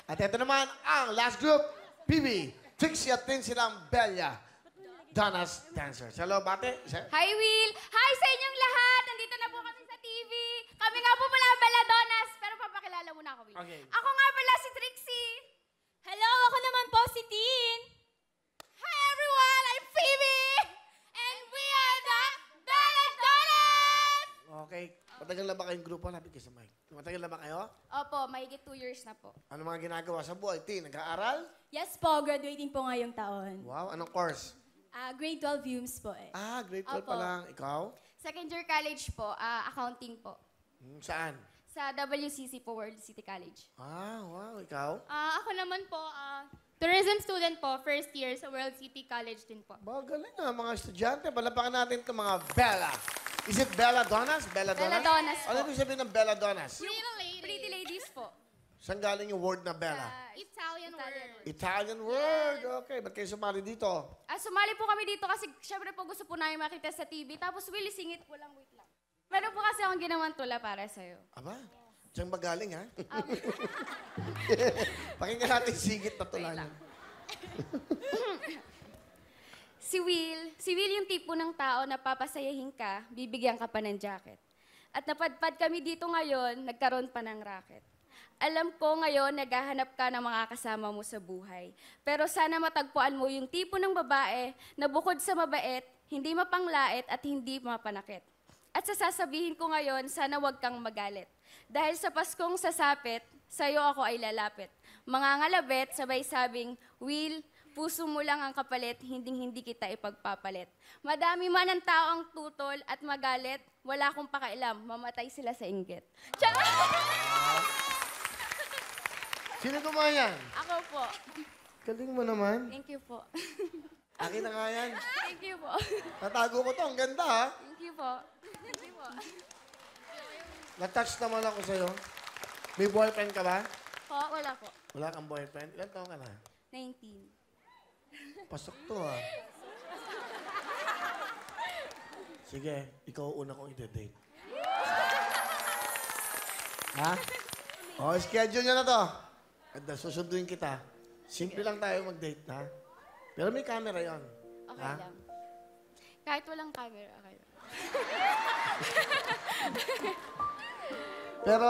At ito naman ang last group, PB, Trixie at din silang Bella, Donna's Dancers. Hello, bate. Hi, Will! Hi sa inyong lahat! Nandito na po kami sa TV. Kami nga po pala ang Belladonas. Pero papakilala muna ako, Will. Okay. Ako nga pala si Trixie. Hello, ako naman po si Tin. Hi, everyone! I'm Phoebe! And we are the Belladonas! Okay. Matagal na ba kayong grupo? Lapit kayo sa mic. Matagal na ba kayo? Opo, mahigit 2 years na po. Ano mga ginagawa sa buhay? Tin, nag-aaral? Yes po, graduating po ngayong taon. Wow, anong course? Grade 12 UMS po eh. Grade 12 pa Opo. lang. Ikaw? Second year college po, accounting po. Saan? Sa WCC po, World City College. Wow. Ikaw? Ako naman po, tourism student po, first year sa World City College din po. Galing nga mga estudyante. Palapakan natin itong mga Bella. Is it Bella Donnas? Bella Donnas? Belladonas po. Ano ibig sabihin ng Bella Donnas? Pretty ladies po. Saan galing yung word na Bella? Italian word. Italian word. Okay, ba't kayo sumali dito? Sumali po kami dito kasi syempre po gusto po namin makita sa TV. Tapos Willie, singit po lang, wait lang. Meron po kasi akong ginawang tula para sa'yo. Aba, siyang magaling ha? Pakinggan natin singit na tula niya. Si Will yung tipo ng tao na papasayahin ka, bibigyan ka pa ng jacket. At napadpad kami dito ngayon, nagkaroon pa ng racket. Alam ko ngayon, naghahanap ka ng mga kasama mo sa buhay. Pero sana matagpuan mo yung tipo ng babae na bukod sa mabait, hindi mapanglait at hindi mapanakit. At sasabihin ko ngayon, sana wag kang magalit. Dahil sa Paskong sasapit, sa'yo ako ay lalapit. Mga ngalabit, sabay sabing, Will, puso mo lang ang kapalit, hindi kita ipagpapalit. Madami man ang tao ang tutol at magalit, wala akong pakailam, mamatay sila sa inggit. Sino gumawa yan? Ako po. Galing mo naman. Thank you po. Akin na nga yan. Thank you po. Natago ko to. Ang ganda ha. Thank you po. Thank you po. Na-touch naman ako sa'yo. May boyfriend ka ba? Po, wala po. Wala kang boyfriend? Ilan taon ka na? 19. Pasok to ha. Sige, ikaw una kong ide-date. Ha? Schedule niya na to. Ganda, susunduin kita. Simple lang tayo mag-date, ha? Pero may camera yon. Okay lang. Kahit walang camera, okay lang. Pero,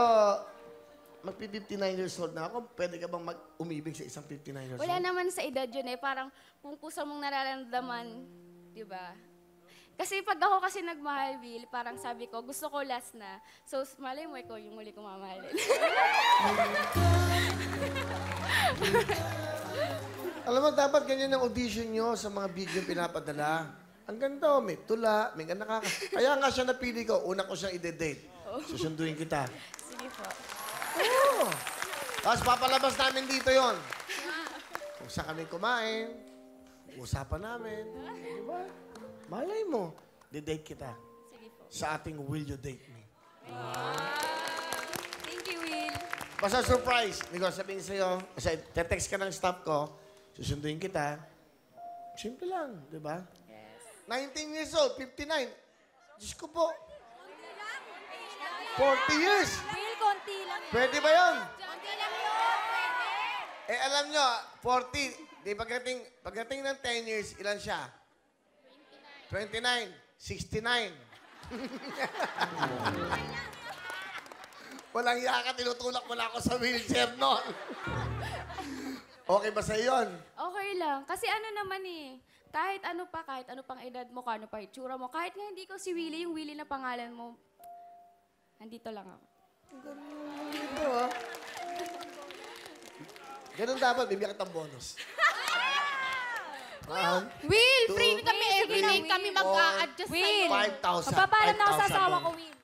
magpi-59 years old na ako, pwede ka bang umibig sa isang 59 years old? Wala naman sa edad yun eh. Parang kung kusa mong nararamdaman, di ba? Kasi pag ako kasi nagmahal, Will, parang sabi ko, gusto ko last na. So, malay mo, ikaw yung muli kong mamahalin. Alam mo, dapat ganyan ang audition nyo sa mga video pinapadala. Ang ganda, may tula, may ganda Kaya nga siya napili ko, una ko siyang ide-date. Susunduin kita. Sige po. Oo. Tapos papalabas namin dito yon. Kung saan kami kumain, usapan namin. Di ba? Malay mo, didate kita. Sige po. Sa ating Will You Date Me? Thank you, Will. Basta surprise. Hindi ko sabihin sa'yo, kasi te-text ka ng staff ko, susunduin kita. Simple lang, di ba? Yes. 19 years old, 59. Diyos ko po. 40 years. Will, konti lang yan. Pwede ba yun? Konti lang yun, pwede. Alam nyo, 40. Di pagdating ng 10 years, ilan siya? 29. 69. Walang yaka, tinutulak mo na ako sa wheelchair noon. Okay ba sa yun? Okay lang. Kasi ano naman eh, kahit ano pang edad mo, ano pa itsura mo, kahit nga hindi ko si Willie, yung Willie na pangalan mo, nandito lang ako. Ito, ha? Ganun dapat, bibigyan kitang bonus. Will, Two, free kami every sige night na, kami Will. mag-a-adjust Will. sa'yo. 5,000. Magpapaalam na ako sa 5,000 asawa doon. ko, Will.